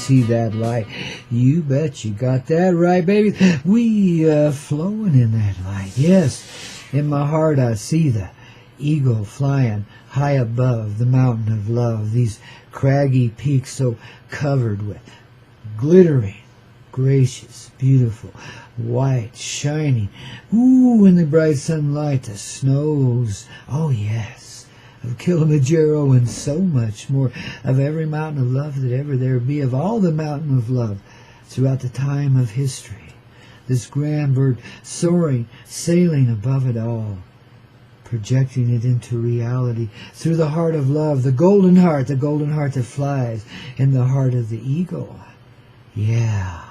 see that light. You bet you got that right, baby. We flowing in that light. Yes, in my heart I see the eagle flying high above the mountain of love. These craggy peaks so covered with glittering, gracious, beautiful, white, shining. Ooh, in the bright sunlight, the snows. Oh, yes, of Kilimanjaro and so much more, of every mountain of love that ever there be, of all the mountain of love throughout the time of history. This grand bird soaring, sailing above it all, projecting it into reality through the heart of love, the golden heart that flies in the heart of the eagle. Yeah,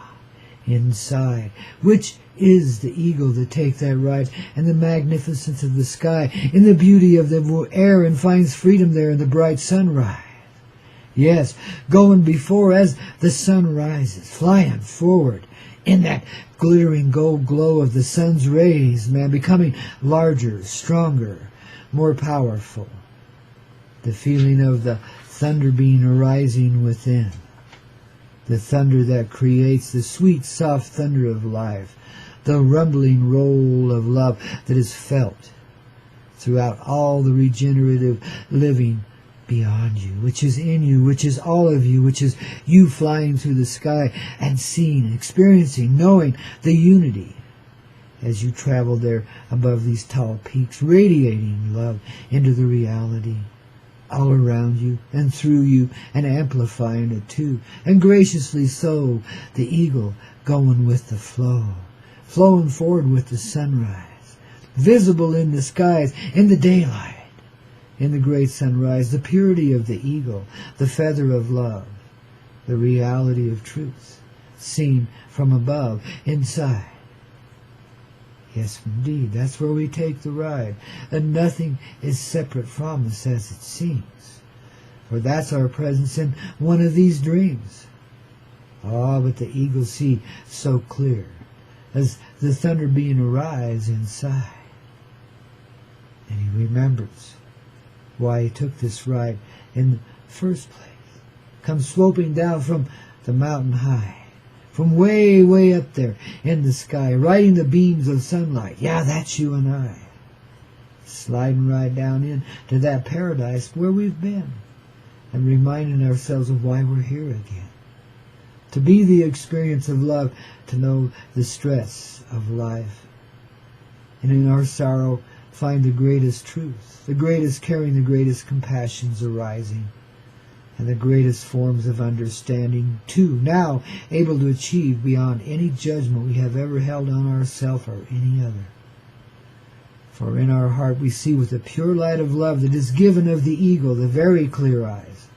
inside, which is the eagle that takes that ride in the magnificence of the sky, in the beauty of the air, and finds freedom there in the bright sunrise. Yes, going before as the sun rises, flying forward in that glittering gold glow of the sun's rays, man, becoming larger, stronger, more powerful. The feeling of the thunder being arising within. The thunder that creates the sweet, soft thunder of life, the rumbling roll of love that is felt throughout all the regenerative living beyond you, which is in you, which is all of you, which is you flying through the sky and seeing, experiencing, knowing the unity as you travel there above these tall peaks, radiating love into the reality all around you and through you, and amplifying it too, and graciously so, the eagle going with the flow, flowing forward with the sunrise, visible in the skies, in the daylight, in the great sunrise, the purity of the eagle, the feather of love, the reality of truth, seen from above, inside. Yes, indeed, that's where we take the ride, and nothing is separate from us as it seems, for that's our presence in one of these dreams. Ah, but the eagle see so clear, as the thunder being arise inside, and he remembers why he took this ride in the first place, comes sloping down from the mountain high, from way, way up there in the sky, riding the beams of sunlight. Yeah, that's you and I. Sliding right down into that paradise where we've been, and reminding ourselves of why we're here again. To be the experience of love, to know the stress of life, and in our sorrow find the greatest truth, the greatest caring, the greatest compassions arising, and the greatest forms of understanding, too, now able to achieve beyond any judgment we have ever held on ourselves or any other. For in our heart we see with the pure light of love that is given of the eagle the very clear eyes,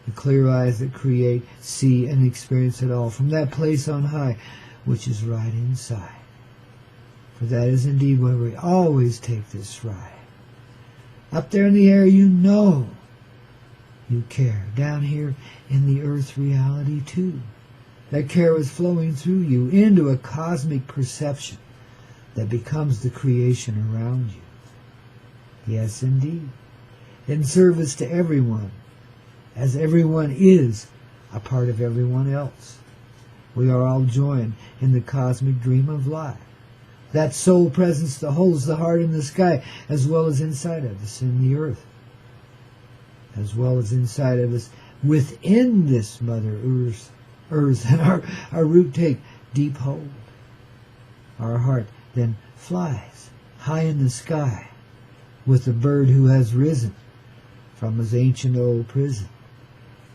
the clear eyes that create, see, and experience it all from that place on high, which is right inside. For that is indeed where we always take this ride. Up there in the air, you know you care. Down here in the earth reality too. That care is flowing through you into a cosmic perception that becomes the creation around you. Yes, indeed. In service to everyone, as everyone is a part of everyone else. We are all joined in the cosmic dream of life. That soul presence that holds the heart in the sky, as well as inside of us in the earth, as well as inside of us within this Mother Earth, and our root take deep hold. Our heart then flies high in the sky with the bird who has risen from his ancient old prison,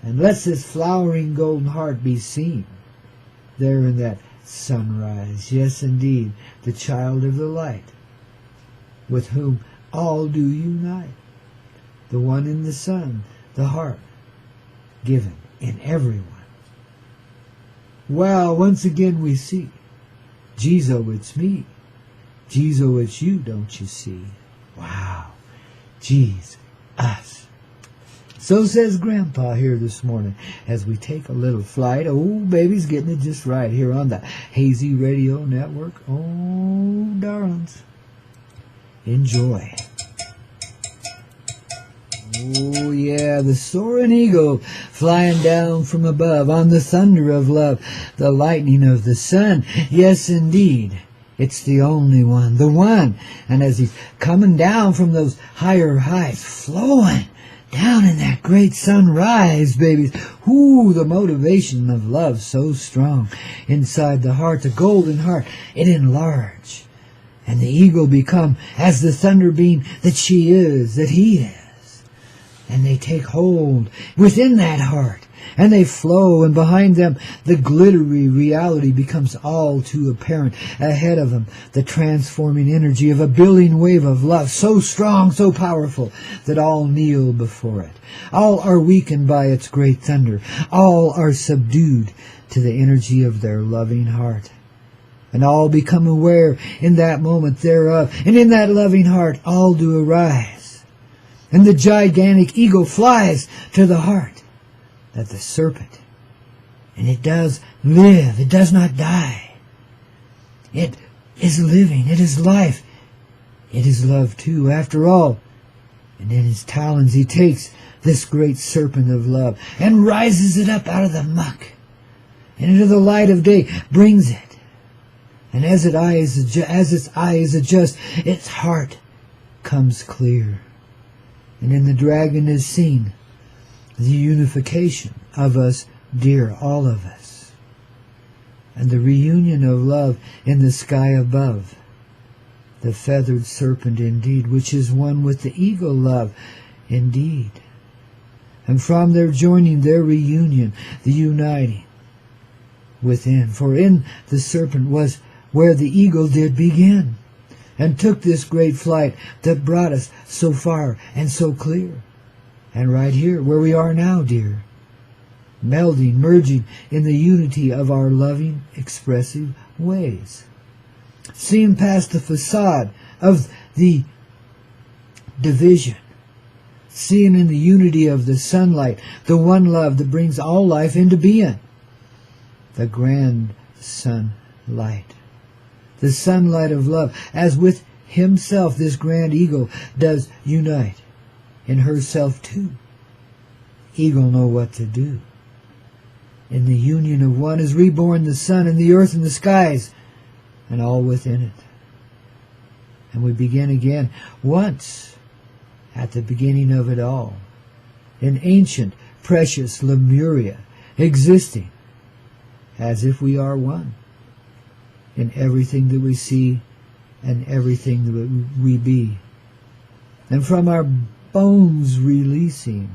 and lets this flowering golden heart be seen there in that sunrise. Yes, indeed, the child of the light, with whom all do unite. The one in the sun, the heart, given in everyone. Wow, once again we see, Jeezo, it's me. Jeezo, it's you, don't you see? Wow, Jeez, us. So says Grandpa here this morning as we take a little flight. Oh, baby's getting it just right here on the Hazy Radio Network. Oh, darlings, enjoy. Oh yeah, the soaring eagle flying down from above on the thunder of love, the lightning of the sun. Yes, indeed, it's the only one, the one. And as he's coming down from those higher heights, flowing down in that great sunrise, babies. Ooh, the motivation of love so strong inside the heart, the golden heart, it enlarge. And the eagle become as the thunder beam that she is, that he is. And they take hold within that heart, and they flow, and behind them the glittery reality becomes all too apparent. Ahead of them, the transforming energy of a building wave of love, so strong, so powerful, that all kneel before it. All are weakened by its great thunder. All are subdued to the energy of their loving heart. And all become aware in that moment thereof, and in that loving heart all do arise. And the gigantic eagle flies to the heart of the serpent. And it does live. It does not die. It is living. It is life. It is love too, after all. And in his talons he takes this great serpent of love and rises it up out of the muck and into the light of day, brings it. And as its eyes adjust, its heart comes clear. And in the dragon is seen the unification of us, dear, all of us. And the reunion of love in the sky above. The feathered serpent indeed, which is one with the eagle love indeed. And from their joining, their reunion, the uniting within. For in the serpent was where the eagle did begin, and took this great flight that brought us so far and so clear. And right here, where we are now, dear, melding, merging in the unity of our loving, expressive ways. Seeing past the facade of the division, seeing in the unity of the sunlight, the one love that brings all life into being, the grand sunlight. The sunlight of love, as with himself this grand eagle does unite in herself too. Eagle know what to do. In the union of one is reborn the sun and the earth and the skies, and all within it. And we begin again, once at the beginning of it all, in ancient, precious Lemuria, existing as if we are one. In everything that we see and everything that we be. And from our bones releasing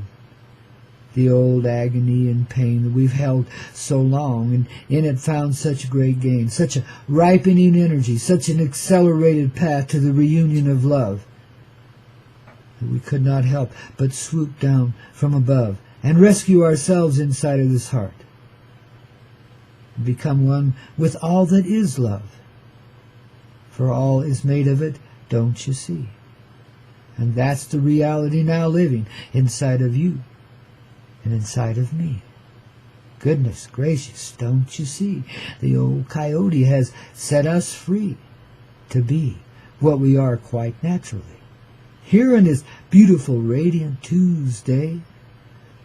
the old agony and pain that we've held so long, and in it found such great gain, such a ripening energy, such an accelerated path to the reunion of love, that we could not help but swoop down from above and rescue ourselves inside of this heart. Become one with all that is love. For all is made of it, don't you see? And that's the reality now living inside of you and inside of me. Goodness gracious, don't you see? The old Koyote has set us free to be what we are quite naturally. Here in this beautiful, radiant Tuesday,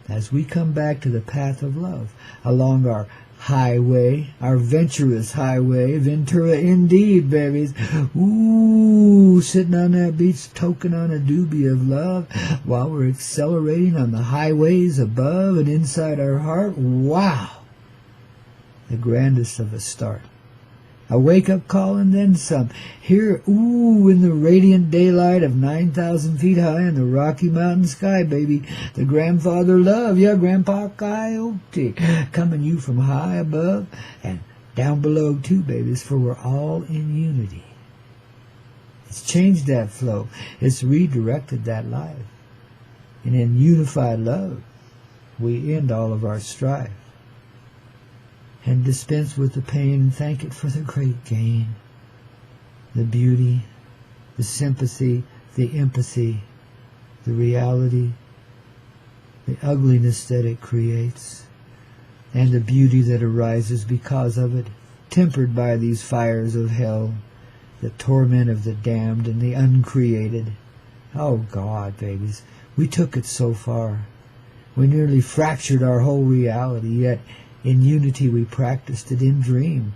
as we come back to the path of love along our highway, our venturous highway, Ventura indeed, babies. Ooh, sitting on that beach, toking on a doobie of love, while we're accelerating on the highways above and inside our heart. Wow! The grandest of a start. A wake-up call and then some. Here, ooh, in the radiant daylight of 9,000 feet high in the Rocky Mountain sky, baby, the grandfather love, yeah, Grandpa Koyote, coming you from high above and down below too, babies, for we're all in unity. It's changed that flow. It's redirected that life. And in unified love, we end all of our strife. And dispense with the pain and thank it for the great gain, the beauty, the sympathy, the empathy, the reality, the ugliness that it creates, and the beauty that arises because of it, tempered by these fires of hell, the torment of the damned and the uncreated. Oh God, babies, We took it so far. We nearly fractured our whole reality, yet in unity we practiced it in dream.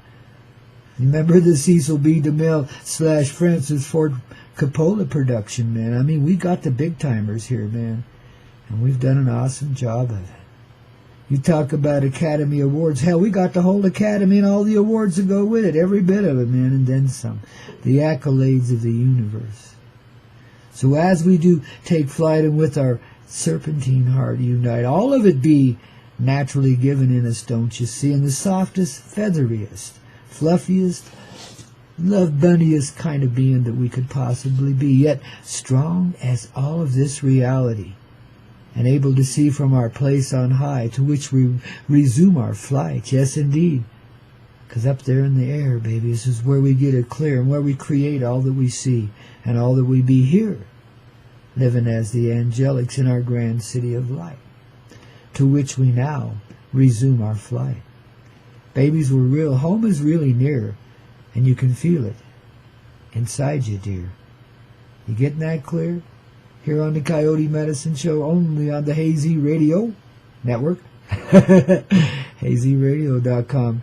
Remember the Cecil B. DeMille / Francis Ford Coppola production, man. I mean, we got the big timers here, man. And we've done an awesome job of it. You talk about Academy Awards. Hell, we got the whole Academy and all the awards that go with it. Every bit of it, man, and then some. The accolades of the universe. So as we do take flight and with our serpentine heart unite, all of it be naturally given in us, don't you see? And the softest, featheriest, fluffiest, love bunniest kind of being that we could possibly be, yet strong as all of this reality, and able to see from our place on high, to which we resume our flight. Yes, indeed. Because up there in the air, baby, this is where we get it clear, and where we create all that we see, and all that we be here, living as the angelics in our grand city of light, to which we now resume our flight. Babies, we're real. Home is really near, and you can feel it inside you, dear. You getting that clear? Here on the Coyote Medicine Show, only on the Hazy Radio Network. HazyRadio.com.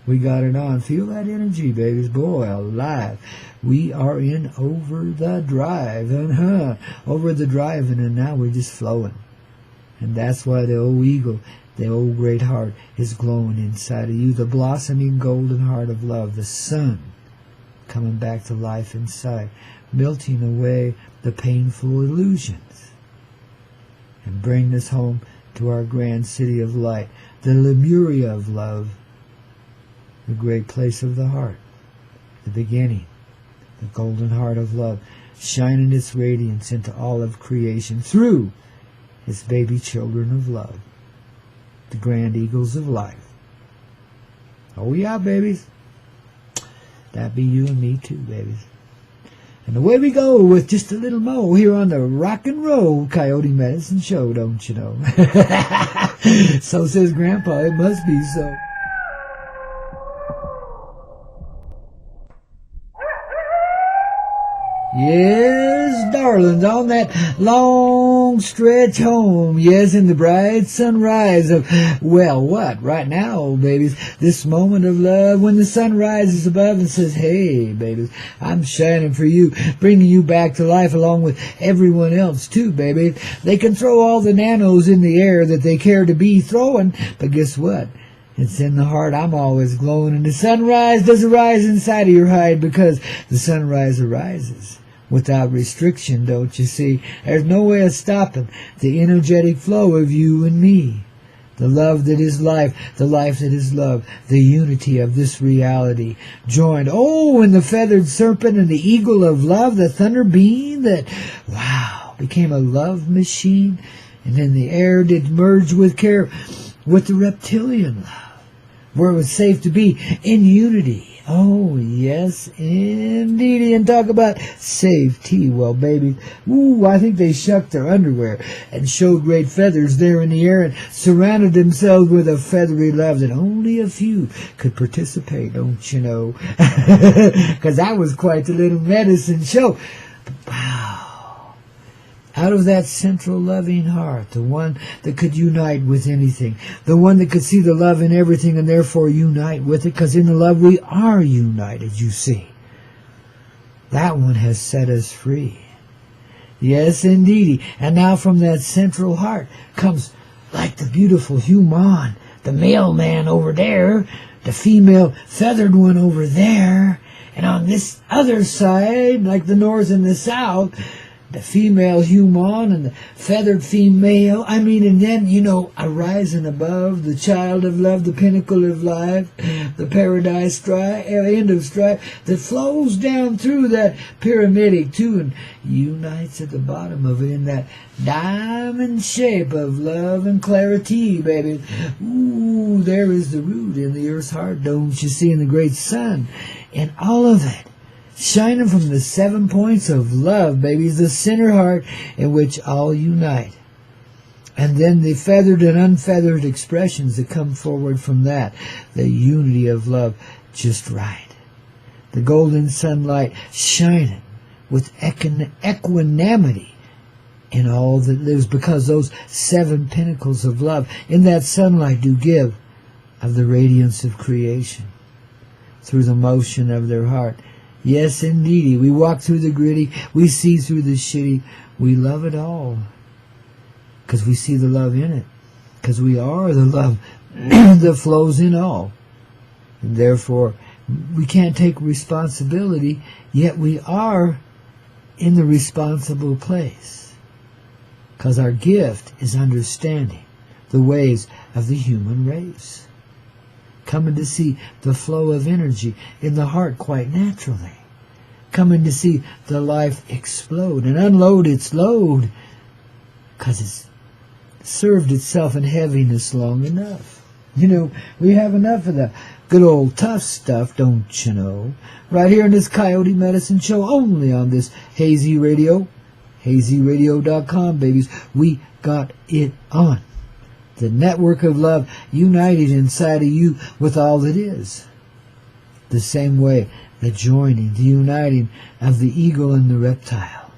We got it on. Feel that energy, babies. Boy, alive. We are in over the drive. Over the driving, and now we're just flowing. And that's why the old eagle, the old great heart, is glowing inside of you. The blossoming golden heart of love. The sun coming back to life inside. Melting away the painful illusions. And bring us home to our grand city of light. The Lemuria of love. The great place of the heart. The beginning. The golden heart of love. Shining its radiance into all of creation through its baby children of love. The grand eagles of life. Oh yeah, babies. That be you and me too, babies. And away we go with just a little more here on the Rock and Roll Coyote Medicine Show, don't you know? So says Grandpa, it must be so. Yes, darlings, on that long stretch home. Yes, in the bright sunrise of, well, what? Right now, babies, this moment of love when the sun rises above and says, hey, babies, I'm shining for you, bringing you back to life along with everyone else, too, baby. They can throw all the nanos in the air that they care to be throwing, but guess what? It's in the heart. I'm always glowing, and the sunrise does arise inside of your hide, because the sunrise arises without restriction, don't you see? There's no way of stopping the energetic flow of you and me. The love that is life, the life that is love, the unity of this reality, joined, oh, in the feathered serpent and the eagle of love, the thunder beam that, wow, became a love machine, and in the air did merge with care with the reptilian love, where it was safe to be in unity. Oh, yes, indeed. And talk about safety. Well, baby, ooh, I think they shucked their underwear and showed great feathers there in the air and surrounded themselves with a feathery love that only a few could participate, don't you know? Because that was quite the little medicine show. Wow. Out of that central loving heart, the one that could unite with anything, the one that could see the love in everything and therefore unite with it, because in the love we are united, you see. That one has set us free. Yes, indeedy. And now from that central heart comes, like the beautiful human, the male man over there, the female feathered one over there, and on this other side, like the north and the south, the female human and the feathered female. I mean, and then, you know, arising above, the child of love, the pinnacle of life, the paradise strife, end of strife, that flows down through that pyramidic too and unites at the bottom of it in that diamond shape of love and clarity, baby. Ooh, there is the root in the earth's heart, don't you see, in the great sun, and all of it shining from the 7 points of love, baby, the center heart in which all unite. And then the feathered and unfeathered expressions that come forward from that, the unity of love, just right. The golden sunlight shining with equanimity in all that lives, because those 7 pinnacles of love in that sunlight do give of the radiance of creation through the motion of their heart. Yes, indeedy, we walk through the gritty, we see through the shitty, we love it all because we see the love in it, because we are the love that flows in all. And therefore, we can't take responsibility, yet we are in the responsible place, because our gift is understanding the ways of the human race, coming to see the flow of energy in the heart quite naturally, coming to see the life explode and unload its load, because it's served itself in heaviness long enough. You know, we have enough of the good old tough stuff, don't you know? Right here in this Coyote Medicine Show, only on this Hazy Radio, hazyradio.com, babies. We got it on. The network of love united inside of you with all that is. The same way the joining, the uniting of the eagle and the reptile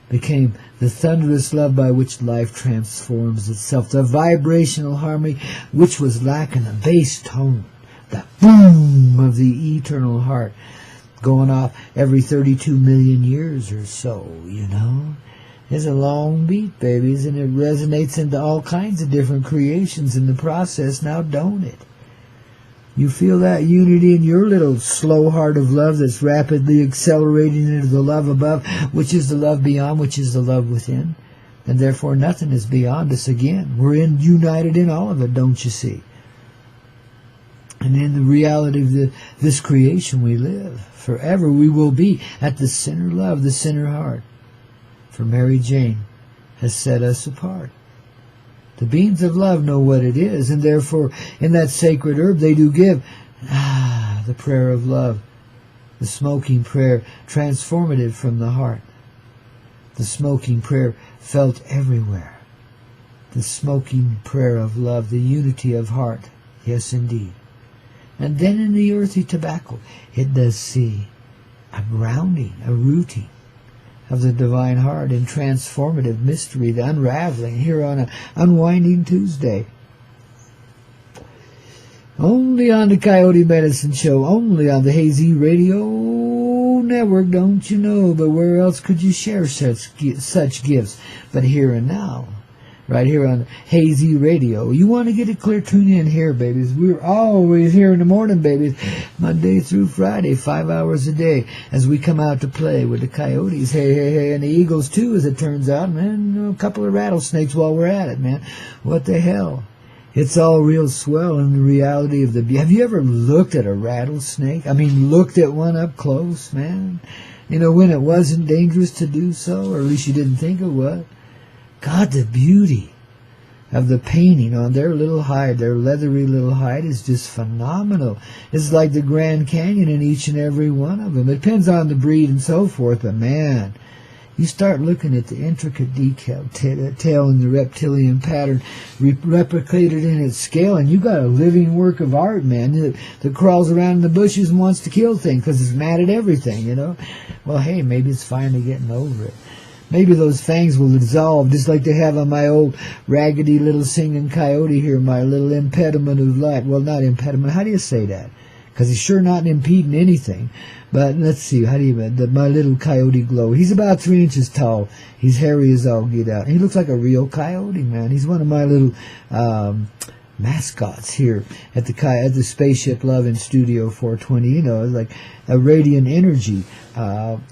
became the thunderous love by which life transforms itself, the vibrational harmony which was lacking, the bass tone, the boom of the eternal heart going off every 32 million years or so, you know. It's a long beat, babies, and it resonates into all kinds of different creations in the process now, don't it? You feel that unity in your little slow heart of love that's rapidly accelerating into the love above, which is the love beyond, which is the love within. And therefore nothing is beyond us again. We're united in all of it, don't you see? And in the reality of this creation we live. Forever we will be at the center love, the center heart. For Mary Jane has set us apart. The beings of love know what it is, and therefore in that sacred herb they do give the prayer of love, the smoking prayer transformative from the heart, the smoking prayer felt everywhere, the smoking prayer of love, the unity of heart, yes indeed. And then in the earthy tobacco it does see a grounding, a rooting of the divine heart in transformative mystery, the unraveling here on an unwinding Tuesday. Only on the Coyote Medicine Show, only on the Hazy Radio Network, don't you know? But where else could you share such gifts but here and now? Right here on Hazy Radio. You want to get it clear, tune in here, babies. We're always here in the morning, babies. Monday through Friday, 5 hours a day, as we come out to play with the coyotes. Hey, hey, hey, and the eagles too, as it turns out, man. A couple of rattlesnakes while we're at it, man. What the hell? It's all real swell in the reality of the... Have you ever looked at a rattlesnake? I mean, looked at one up close, man? You know, when it wasn't dangerous to do so, or at least you didn't think it was. God, the beauty of the painting on their little hide, their leathery little hide, is just phenomenal. It's like the Grand Canyon in each and every one of them. It depends on the breed and so forth, but man, you start looking at the intricate detail in the reptilian pattern replicated in its scale, and you got a living work of art, man, that crawls around in the bushes and wants to kill things because it's mad at everything, you know. Well, hey, maybe it's finally getting over it. Maybe those fangs will dissolve, just like they have on my old raggedy little singing coyote here, my little impediment of light. Well, not impediment. How do you say that? Because he's sure not impeding anything. But let's see. How do you... my little coyote glow. He's about 3 inches tall. He's hairy as all get out. He looks like a real coyote, man. He's one of my little mascots here at the Spaceship Love in Studio 420. You know, like a radiant energy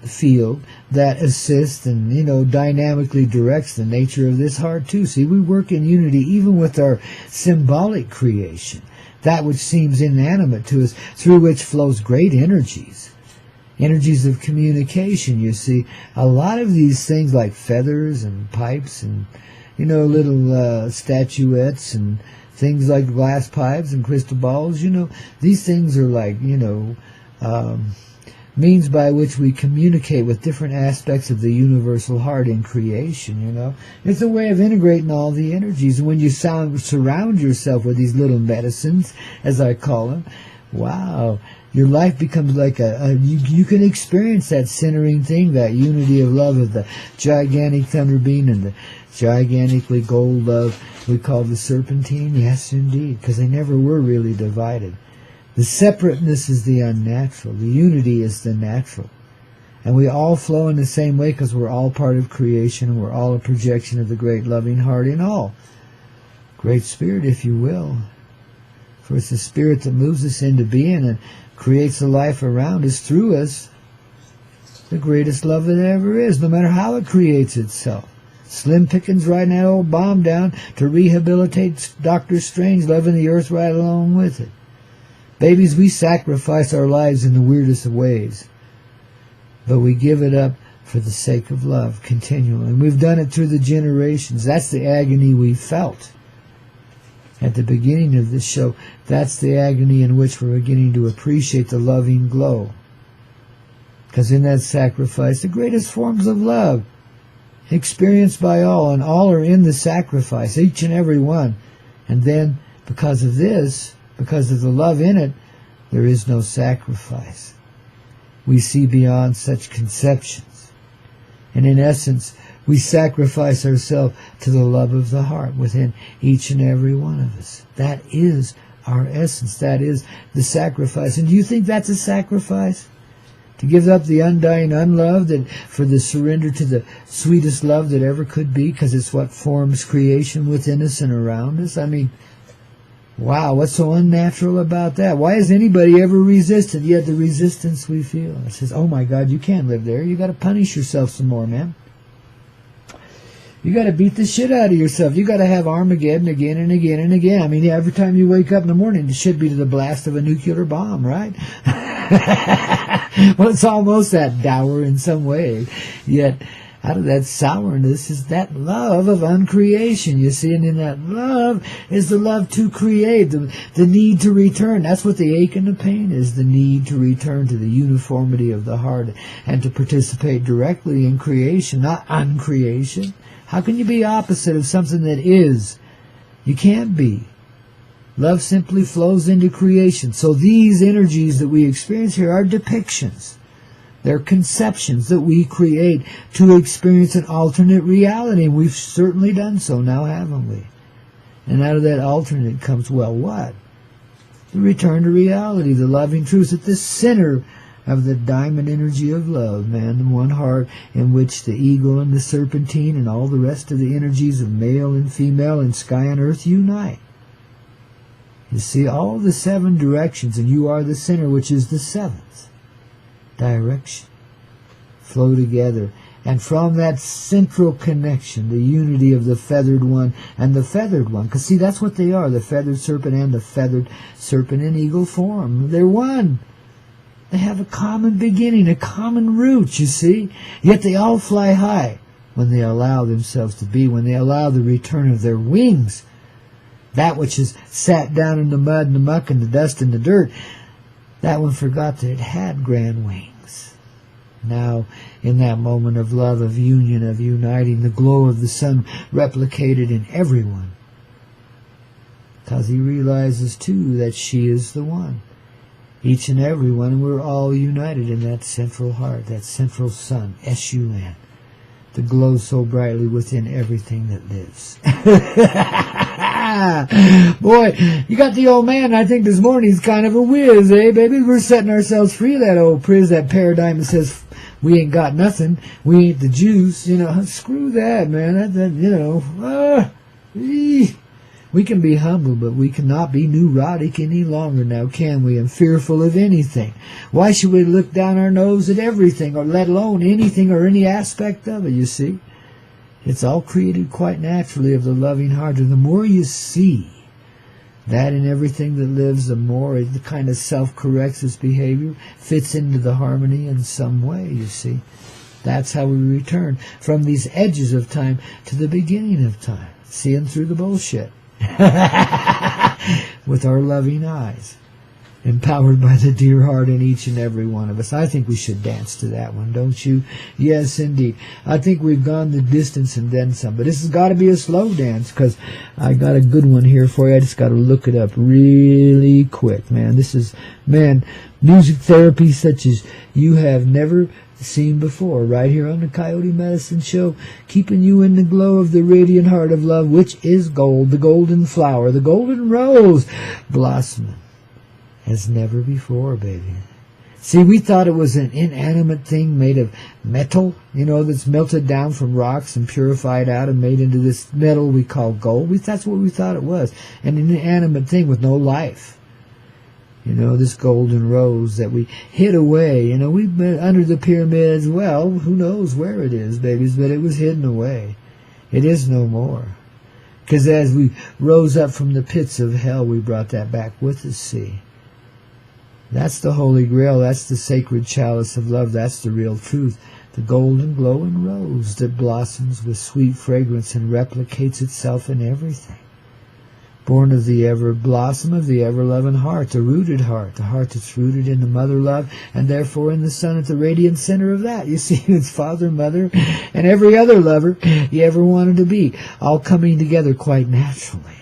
field that assists and, you know, dynamically directs the nature of this heart too. See, we work in unity even with our symbolic creation, that which seems inanimate to us, through which flows great energies of communication. You see, a lot of these things like feathers and pipes and, you know, little statuettes and things like glass pipes and crystal balls, you know, these things are like, you know, means by which we communicate with different aspects of the universal heart in creation, you know. It's a way of integrating all the energies. And when you surround yourself with these little medicines, as I call them, Wow. Your life becomes like you can experience that centering thing, that unity of love of the gigantic thunder being and the gigantically gold love we call the serpentine. Yes, indeed, because they never were really divided. The separateness is the unnatural. The unity is the natural. And we all flow in the same way because we're all part of creation and we're all a projection of the great loving heart in all. Great spirit, if you will. For it's the spirit that moves us into being and creates a life around us through us. The greatest love that ever is, no matter how it creates itself. Slim pickings riding that old bomb down to rehabilitate Dr. Strange, loving the earth right along with it. Babies, we sacrifice our lives in the weirdest of ways. But we give it up for the sake of love continually. And we've done it through the generations. That's the agony we felt. At the beginning of this show, that's the agony in which we're beginning to appreciate the loving glow. Because in that sacrifice, the greatest forms of love, experienced by all, and all are in the sacrifice, each and every one. And then, because of this, because of the love in it, there is no sacrifice. We see beyond such conceptions. And in essence, we sacrifice ourselves to the love of the heart within each and every one of us. That is our essence. That is the sacrifice. And do you think that's a sacrifice? To give up the undying unlove for the surrender to the sweetest love that ever could be, because it's what forms creation within us and around us? I mean, wow, what's so unnatural about that? Why is anybody ever resistant? Yet the resistance we feel. It says, oh my God, you can't live there. You got to punish yourself some more, man. You got to beat the shit out of yourself. You got to have Armageddon again and again and again. I mean, every time you wake up in the morning, it should be to the blast of a nuclear bomb, right? Well, it's almost that dour in some way. Yet, out of that sourness is that love of uncreation, you see. And in that love is the love to create, the need to return. That's what the ache and the pain is, the need to return to the uniformity of the heart and to participate directly in creation, not uncreation. How can you be opposite of something that is? You can't be. Love simply flows into creation. So these energies that we experience here are depictions. They're conceptions that we create to experience an alternate reality. And we've certainly done so now, haven't we? And out of that alternate comes, well, what? The return to reality, the loving truth at the center of the diamond energy of love, man, the one heart in which the eagle and the serpentine and all the rest of the energies of male and female and sky and earth unite. You see, all the 7 directions, and you are the center, which is the 7th direction, flow together. And from that central connection, the unity of the feathered one and the feathered one, because see, that's what they are, the feathered serpent and the feathered serpent in eagle form. They're one. They have a common beginning, a common root, you see. Yet they all fly high when they allow themselves to be, when they allow the return of their wings. That which is sat down in the mud and the muck and the dust and the dirt, that one forgot that it had grand wings. Now, in that moment of love, of union, of uniting, the glow of the sun replicated in everyone. Because he realizes, too, that she is the one. Each and every one, we're all united in that central heart, that central sun, S-U-N, that glows so brightly within everything that lives. Boy, you got the old man, I think this morning's kind of a whiz, eh, baby? We're setting ourselves free of that old that paradigm that says we ain't got nothing, we ain't the juice, you know. Screw that, man. We can be humble, but we cannot be neurotic any longer now, can we? And fearful of anything. Why should we look down our nose at everything, or let alone anything or any aspect of it, you see? It's all created quite naturally of the loving heart. And the more you see that in everything that lives, the more it kind of self-corrects its behavior, fits into the harmony in some way, you see. That's how we return from these edges of time to the beginning of time, seeing through the bullshit with our loving eyes. empowered by the dear heart in each and every one of us. I think we should dance to that one, don't you? Yes, indeed. I think we've gone the distance and then some. But this has got to be a slow dance, because I got a good one here for you. I just got to look it up really quick, man. This is, man, music therapy such as you have never seen before, right here on the Coyote Medicine Show, keeping you in the glow of the radiant heart of love, which is gold, the golden flower, the golden rose, blossoming as never before, baby. See, we thought it was an inanimate thing made of metal, you know, that's melted down from rocks and purified out and made into this metal we call gold. That's what we thought it was, an inanimate thing with no life. You know, this golden rose that we hid away. You know, we've been under the pyramids. Well, who knows where it is, babies, but it was hidden away. It is no more. Because as we rose up from the pits of hell, we brought that back with us, see. That's the Holy Grail. That's the sacred chalice of love. That's the real truth. The golden glowing rose that blossoms with sweet fragrance and replicates itself in everything. Born of the ever blossom of the ever-loving heart, the rooted heart, the heart that's rooted in the mother love, and therefore in the Son at the radiant center of that. You see, it's Father, Mother, and every other lover you ever wanted to be, all coming together quite naturally.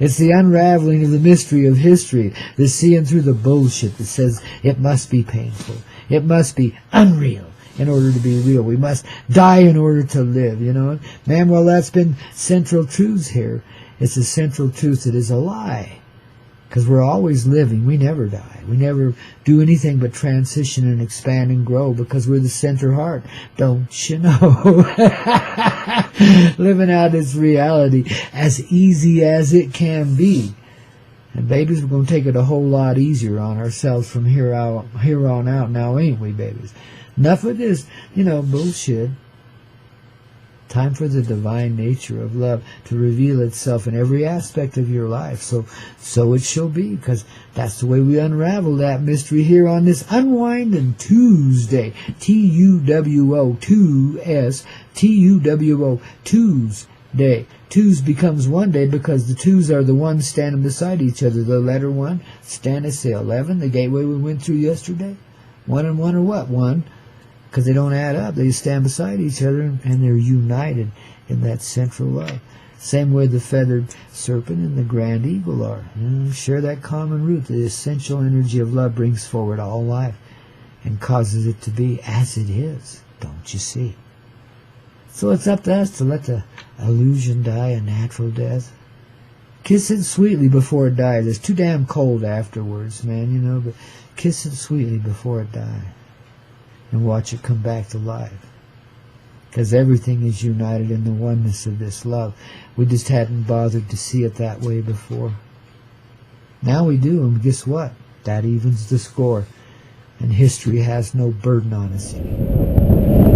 It's the unraveling of the mystery of history, the seeing through the bullshit that says it must be painful, it must be unreal in order to be real. We must die in order to live, you know. Man, well, that's been central truths here. It's a central truth that is a lie. Because we're always living. We never die. We never do anything but transition and expand and grow, because we're the center heart. Don't you know? Living out this reality as easy as it can be. And babies, we're going to take it a whole lot easier on ourselves from here on out now, ain't we, babies? Enough of this, you know, bullshit. Time for the divine nature of love to reveal itself in every aspect of your life. So it shall be, because that's the way we unravel that mystery here on this Unwinding Tuesday. Tuwo, 2S, Tuwo, Tuesday. Twos becomes one day because the twos are the ones standing beside each other. The letter one, stand as say 11, the gateway we went through yesterday. One and one are what? One. Because they don't add up. They stand beside each other and they're united in that central love. Same way the feathered serpent and the grand eagle are. Share that common root. The essential energy of love brings forward all life and causes it to be as it is. Don't you see? So it's up to us to let the illusion die a natural death. Kiss it sweetly before it dies. It's too damn cold afterwards, man, you know, but kiss it sweetly before it dies. And watch it come back to life. Because everything is united in the oneness of this love. We just hadn't bothered to see it that way before. Now we do, and guess what? That evens the score. And history has no burden on us anymore.